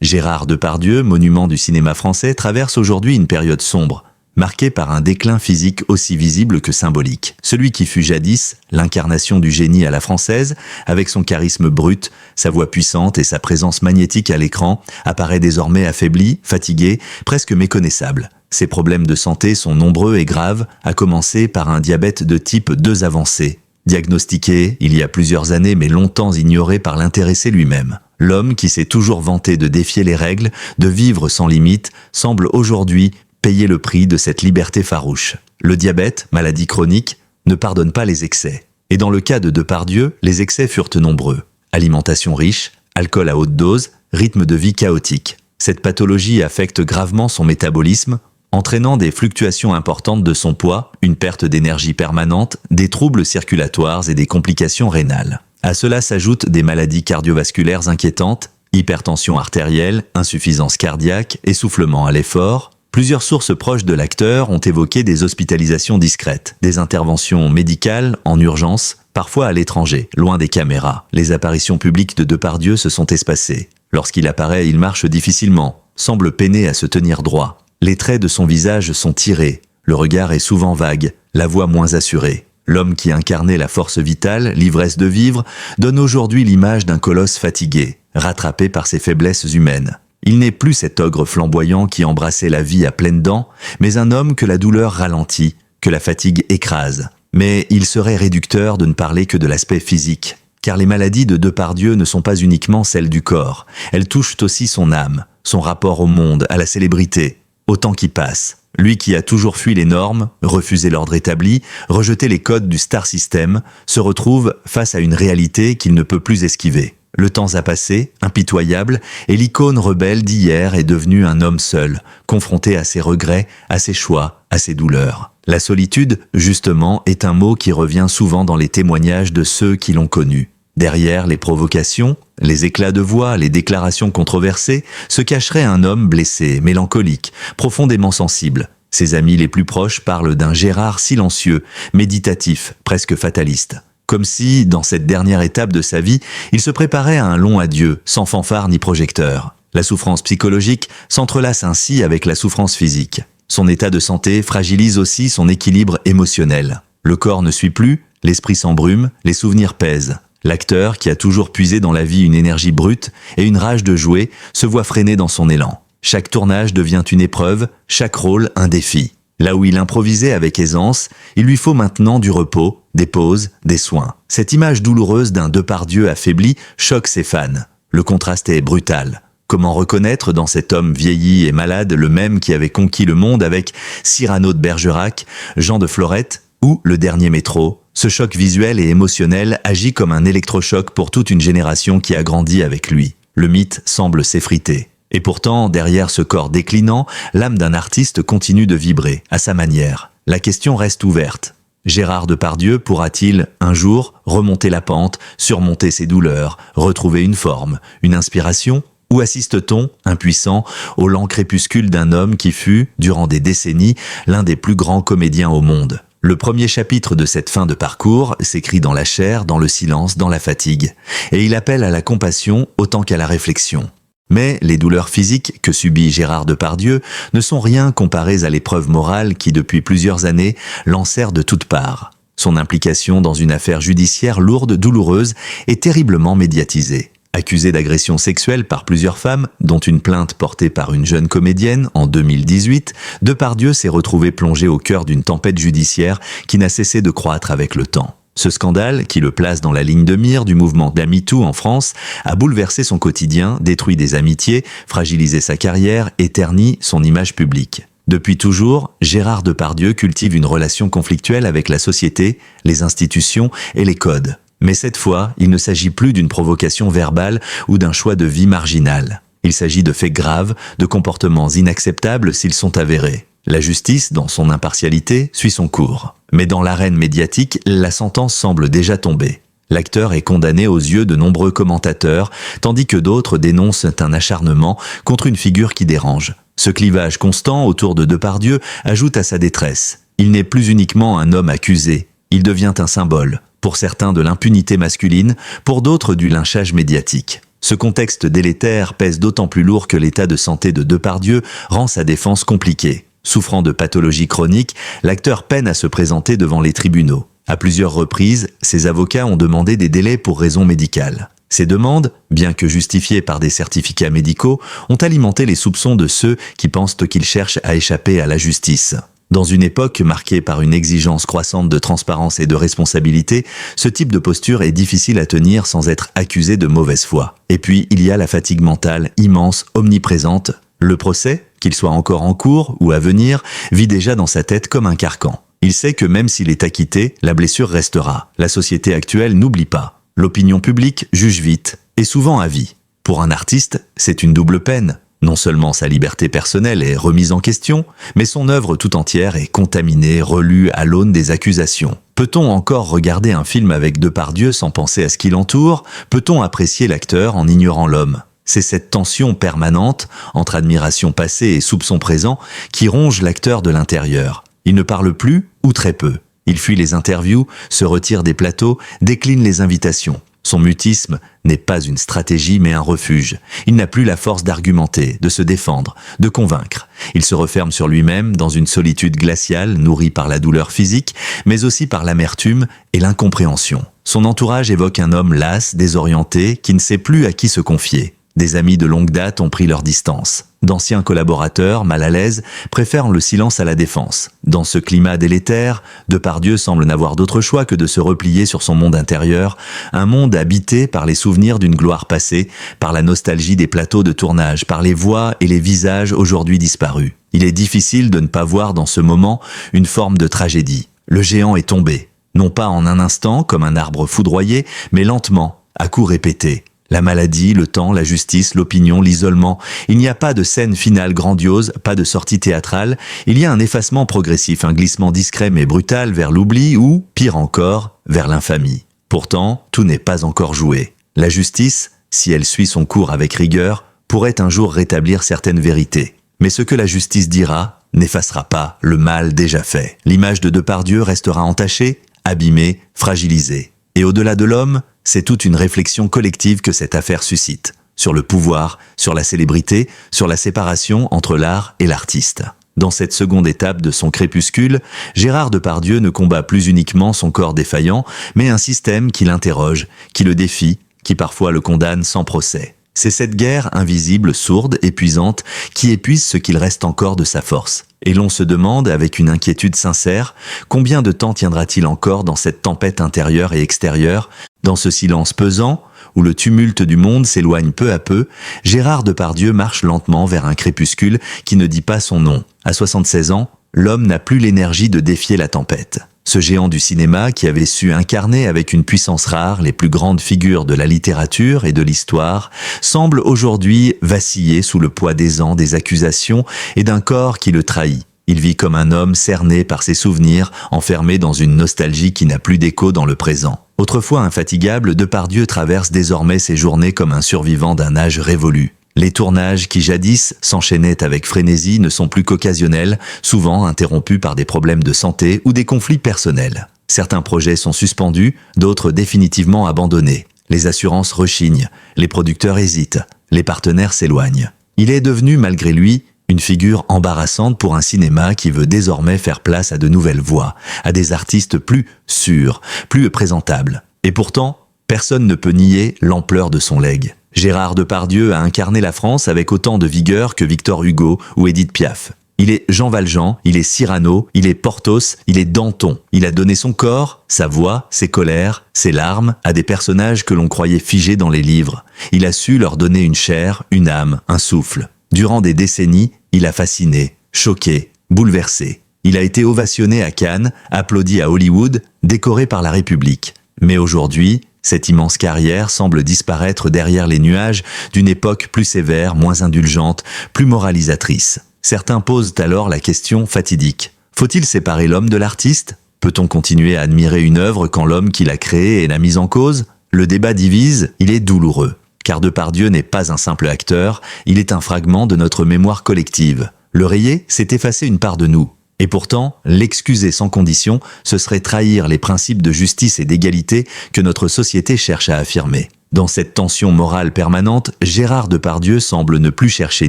Gérard Depardieu, monument du cinéma français, traverse aujourd'hui une période sombre, marquée par un déclin physique aussi visible que symbolique. Celui qui fut jadis l'incarnation du génie à la française, avec son charisme brut, sa voix puissante et sa présence magnétique à l'écran, apparaît désormais affaibli, fatigué, presque méconnaissable. Ses problèmes de santé sont nombreux et graves, à commencer par un diabète de type 2 avancé. Diagnostiqué il y a plusieurs années mais longtemps ignoré par l'intéressé lui-même. L'homme qui s'est toujours vanté de défier les règles, de vivre sans limite, semble aujourd'hui payer le prix de cette liberté farouche. Le diabète, maladie chronique, ne pardonne pas les excès. Et dans le cas de Depardieu, les excès furent nombreux. Alimentation riche, alcool à haute dose, rythme de vie chaotique. Cette pathologie affecte gravement son métabolisme, entraînant des fluctuations importantes de son poids, une perte d'énergie permanente, des troubles circulatoires et des complications rénales. À cela s'ajoutent des maladies cardiovasculaires inquiétantes, hypertension artérielle, insuffisance cardiaque, essoufflement à l'effort. Plusieurs sources proches de l'acteur ont évoqué des hospitalisations discrètes, des interventions médicales en urgence, parfois à l'étranger, loin des caméras. Les apparitions publiques de Depardieu se sont espacées. Lorsqu'il apparaît, il marche difficilement, semble peiner à se tenir droit. Les traits de son visage sont tirés, le regard est souvent vague, la voix moins assurée. L'homme qui incarnait la force vitale, l'ivresse de vivre, donne aujourd'hui l'image d'un colosse fatigué, rattrapé par ses faiblesses humaines. Il n'est plus cet ogre flamboyant qui embrassait la vie à pleines dents, mais un homme que la douleur ralentit, que la fatigue écrase. Mais il serait réducteur de ne parler que de l'aspect physique, car les maladies de Depardieu ne sont pas uniquement celles du corps, elles touchent aussi son âme, son rapport au monde, à la célébrité, au temps qui passe. Lui qui a toujours fui les normes, refusé l'ordre établi, rejeté les codes du star system, se retrouve face à une réalité qu'il ne peut plus esquiver. Le temps a passé, impitoyable, et l'icône rebelle d'hier est devenue un homme seul, confronté à ses regrets, à ses choix, à ses douleurs. La solitude, justement, est un mot qui revient souvent dans les témoignages de ceux qui l'ont connu. Derrière les provocations, les éclats de voix, les déclarations controversées, se cacherait un homme blessé, mélancolique, profondément sensible. Ses amis les plus proches parlent d'un Gérard silencieux, méditatif, presque fataliste. Comme si, dans cette dernière étape de sa vie, il se préparait à un long adieu, sans fanfare ni projecteur. La souffrance psychologique s'entrelace ainsi avec la souffrance physique. Son état de santé fragilise aussi son équilibre émotionnel. Le corps ne suit plus, l'esprit s'embrume, les souvenirs pèsent. L'acteur, qui a toujours puisé dans la vie une énergie brute et une rage de jouer, se voit freiné dans son élan. Chaque tournage devient une épreuve, chaque rôle un défi. Là où il improvisait avec aisance, il lui faut maintenant du repos, des pauses, des soins. Cette image douloureuse d'un Depardieu affaibli choque ses fans. Le contraste est brutal. Comment reconnaître dans cet homme vieilli et malade le même qui avait conquis le monde avec Cyrano de Bergerac, Jean de Florette ou Le Dernier Métro? Ce choc visuel et émotionnel agit comme un électrochoc pour toute une génération qui a grandi avec lui. Le mythe semble s'effriter. Et pourtant, derrière ce corps déclinant, l'âme d'un artiste continue de vibrer, à sa manière. La question reste ouverte. Gérard Depardieu pourra-t-il, un jour, remonter la pente, surmonter ses douleurs, retrouver une forme, une inspiration? Ou assiste-t-on, impuissant, au lent crépuscule d'un homme qui fut, durant des décennies, l'un des plus grands comédiens au monde? Le premier chapitre de cette fin de parcours s'écrit dans la chair, dans le silence, dans la fatigue, et il appelle à la compassion autant qu'à la réflexion. Mais les douleurs physiques que subit Gérard Depardieu ne sont rien comparées à l'épreuve morale qui, depuis plusieurs années, l'enserre de toutes parts. Son implication dans une affaire judiciaire lourde, douloureuse et terriblement médiatisée. Accusé d'agression sexuelle par plusieurs femmes, dont une plainte portée par une jeune comédienne en 2018, Depardieu s'est retrouvé plongé au cœur d'une tempête judiciaire qui n'a cessé de croître avec le temps. Ce scandale, qui le place dans la ligne de mire du mouvement MeToo en France, a bouleversé son quotidien, détruit des amitiés, fragilisé sa carrière et terni son image publique. Depuis toujours, Gérard Depardieu cultive une relation conflictuelle avec la société, les institutions et les codes. Mais cette fois, il ne s'agit plus d'une provocation verbale ou d'un choix de vie marginal. Il s'agit de faits graves, de comportements inacceptables s'ils sont avérés. La justice, dans son impartialité, suit son cours. Mais dans l'arène médiatique, la sentence semble déjà tomber. L'acteur est condamné aux yeux de nombreux commentateurs, tandis que d'autres dénoncent un acharnement contre une figure qui dérange. Ce clivage constant autour de Depardieu ajoute à sa détresse. Il n'est plus uniquement un homme accusé, il devient un symbole. Pour certains de l'impunité masculine, pour d'autres du lynchage médiatique. Ce contexte délétère pèse d'autant plus lourd que l'état de santé de Depardieu rend sa défense compliquée. Souffrant de pathologies chroniques, l'acteur peine à se présenter devant les tribunaux. À plusieurs reprises, ses avocats ont demandé des délais pour raisons médicales. Ces demandes, bien que justifiées par des certificats médicaux, ont alimenté les soupçons de ceux qui pensent qu'il cherche à échapper à la justice. Dans une époque marquée par une exigence croissante de transparence et de responsabilité, ce type de posture est difficile à tenir sans être accusé de mauvaise foi. Et puis, il y a la fatigue mentale immense, omniprésente. Le procès, qu'il soit encore en cours ou à venir, vit déjà dans sa tête comme un carcan. Il sait que même s'il est acquitté, la blessure restera. La société actuelle n'oublie pas. L'opinion publique juge vite, et souvent à vie. Pour un artiste, c'est une double peine. Non seulement sa liberté personnelle est remise en question, mais son œuvre tout entière est contaminée, relue à l'aune des accusations. Peut-on encore regarder un film avec Depardieu sans penser à ce qui l'entoure? Peut-on apprécier l'acteur en ignorant l'homme? C'est cette tension permanente, entre admiration passée et soupçon présent, qui ronge l'acteur de l'intérieur. Il ne parle plus, ou très peu. Il fuit les interviews, se retire des plateaux, décline les invitations. Son mutisme n'est pas une stratégie mais un refuge. Il n'a plus la force d'argumenter, de se défendre, de convaincre. Il se referme sur lui-même dans une solitude glaciale nourrie par la douleur physique, mais aussi par l'amertume et l'incompréhension. Son entourage évoque un homme las, désorienté, qui ne sait plus à qui se confier. Des amis de longue date ont pris leur distance. D'anciens collaborateurs, mal à l'aise, préfèrent le silence à la défense. Dans ce climat délétère, Depardieu semble n'avoir d'autre choix que de se replier sur son monde intérieur, un monde habité par les souvenirs d'une gloire passée, par la nostalgie des plateaux de tournage, par les voix et les visages aujourd'hui disparus. Il est difficile de ne pas voir dans ce moment une forme de tragédie. Le géant est tombé, non pas en un instant comme un arbre foudroyé, mais lentement, à coups répétés. La maladie, le temps, la justice, l'opinion, l'isolement. Il n'y a pas de scène finale grandiose, pas de sortie théâtrale. Il y a un effacement progressif, un glissement discret mais brutal vers l'oubli ou, pire encore, vers l'infamie. Pourtant, tout n'est pas encore joué. La justice, si elle suit son cours avec rigueur, pourrait un jour rétablir certaines vérités. Mais ce que la justice dira n'effacera pas le mal déjà fait. L'image de Depardieu restera entachée, abîmée, fragilisée. Et au-delà de l'homme, c'est toute une réflexion collective que cette affaire suscite, sur le pouvoir, sur la célébrité, sur la séparation entre l'art et l'artiste. Dans cette seconde étape de son crépuscule, Gérard Depardieu ne combat plus uniquement son corps défaillant, mais un système qui l'interroge, qui le défie, qui parfois le condamne sans procès. C'est cette guerre invisible, sourde, épuisante, qui épuise ce qu'il reste encore de sa force. Et l'on se demande, avec une inquiétude sincère, combien de temps tiendra-t-il encore dans cette tempête intérieure et extérieure, dans ce silence pesant, où le tumulte du monde s'éloigne peu à peu, Gérard Depardieu marche lentement vers un crépuscule qui ne dit pas son nom. À 76 ans, l'homme n'a plus l'énergie de défier la tempête. Ce géant du cinéma qui avait su incarner avec une puissance rare les plus grandes figures de la littérature et de l'histoire, semble aujourd'hui vaciller sous le poids des ans, des accusations et d'un corps qui le trahit. Il vit comme un homme cerné par ses souvenirs, enfermé dans une nostalgie qui n'a plus d'écho dans le présent. Autrefois infatigable, Depardieu traverse désormais ses journées comme un survivant d'un âge révolu. Les tournages qui jadis s'enchaînaient avec frénésie ne sont plus qu'occasionnels, souvent interrompus par des problèmes de santé ou des conflits personnels. Certains projets sont suspendus, d'autres définitivement abandonnés. Les assurances rechignent, les producteurs hésitent, les partenaires s'éloignent. Il est devenu, malgré lui, une figure embarrassante pour un cinéma qui veut désormais faire place à de nouvelles voix, à des artistes plus sûrs, plus présentables. Et pourtant, personne ne peut nier l'ampleur de son legs. Gérard Depardieu a incarné la France avec autant de vigueur que Victor Hugo ou Édith Piaf. Il est Jean Valjean, il est Cyrano, il est Porthos, il est Danton. Il a donné son corps, sa voix, ses colères, ses larmes à des personnages que l'on croyait figés dans les livres. Il a su leur donner une chair, une âme, un souffle. Durant des décennies, il a fasciné, choqué, bouleversé. Il a été ovationné à Cannes, applaudi à Hollywood, décoré par la République. Mais aujourd'hui, cette immense carrière semble disparaître derrière les nuages d'une époque plus sévère, moins indulgente, plus moralisatrice. Certains posent alors la question fatidique. Faut-il séparer l'homme de l'artiste? Peut-on continuer à admirer une œuvre quand l'homme qui l'a créée est la mise en cause? Le débat divise, il est douloureux. Car Depardieu n'est pas un simple acteur, il est un fragment de notre mémoire collective. Le rayer, c'est effacer une part de nous. Et pourtant, l'excuser sans condition, ce serait trahir les principes de justice et d'égalité que notre société cherche à affirmer. Dans cette tension morale permanente, Gérard Depardieu semble ne plus chercher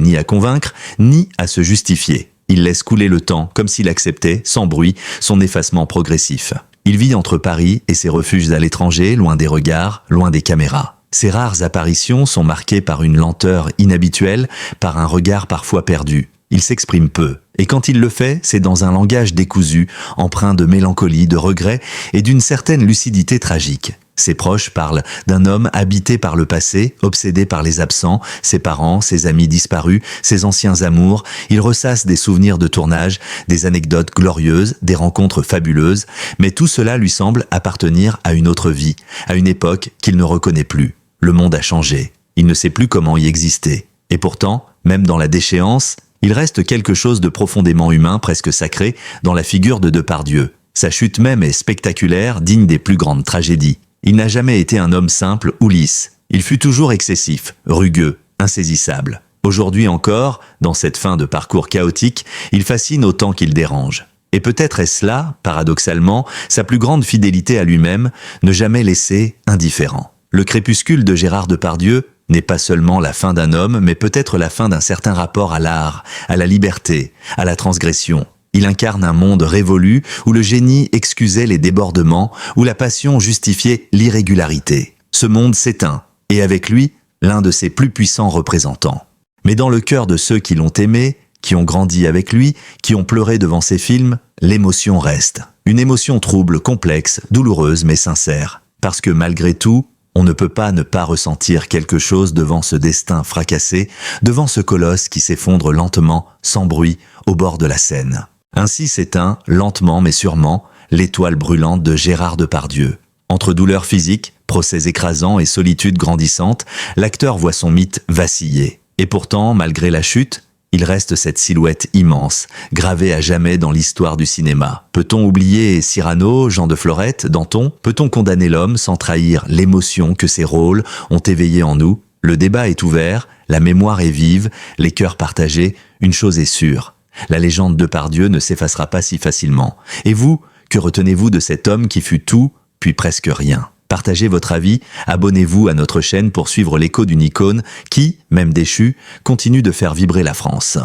ni à convaincre, ni à se justifier. Il laisse couler le temps, comme s'il acceptait, sans bruit, son effacement progressif. Il vit entre Paris et ses refuges à l'étranger, loin des regards, loin des caméras. Ses rares apparitions sont marquées par une lenteur inhabituelle, par un regard parfois perdu. Il s'exprime peu, et quand il le fait, c'est dans un langage décousu, empreint de mélancolie, de regret et d'une certaine lucidité tragique. Ses proches parlent d'un homme habité par le passé, obsédé par les absents, ses parents, ses amis disparus, ses anciens amours. Il ressasse des souvenirs de tournage, des anecdotes glorieuses, des rencontres fabuleuses, mais tout cela lui semble appartenir à une autre vie, à une époque qu'il ne reconnaît plus. Le monde a changé, il ne sait plus comment y exister. Et pourtant, même dans la déchéance, il reste quelque chose de profondément humain, presque sacré, dans la figure de Depardieu. Sa chute même est spectaculaire, digne des plus grandes tragédies. Il n'a jamais été un homme simple ou lisse. Il fut toujours excessif, rugueux, insaisissable. Aujourd'hui encore, dans cette fin de parcours chaotique, il fascine autant qu'il dérange. Et peut-être est-ce là, paradoxalement, sa plus grande fidélité à lui-même, ne jamais laisser indifférent. Le crépuscule de Gérard Depardieu n'est pas seulement la fin d'un homme, mais peut-être la fin d'un certain rapport à l'art, à la liberté, à la transgression. Il incarne un monde révolu où le génie excusait les débordements, où la passion justifiait l'irrégularité. Ce monde s'éteint, et avec lui, l'un de ses plus puissants représentants. Mais dans le cœur de ceux qui l'ont aimé, qui ont grandi avec lui, qui ont pleuré devant ses films, l'émotion reste. Une émotion trouble, complexe, douloureuse mais sincère. Parce que malgré tout, on ne peut pas ne pas ressentir quelque chose devant ce destin fracassé, devant ce colosse qui s'effondre lentement, sans bruit, au bord de la Seine. Ainsi s'éteint, lentement mais sûrement, l'étoile brûlante de Gérard Depardieu. Entre douleur physique, procès écrasant et solitude grandissante, l'acteur voit son mythe vaciller. Et pourtant, malgré la chute, il reste cette silhouette immense, gravée à jamais dans l'histoire du cinéma. Peut-on oublier Cyrano, Jean de Florette, Danton? Peut-on condamner l'homme sans trahir l'émotion que ses rôles ont éveillée en nous? Le débat est ouvert, la mémoire est vive, les cœurs partagés, une chose est sûre. La légende de Depardieu ne s'effacera pas si facilement. Et vous, que retenez-vous de cet homme qui fut tout, puis presque rien? Partagez votre avis, abonnez-vous à notre chaîne pour suivre l'écho d'une icône qui, même déchue, continue de faire vibrer la France.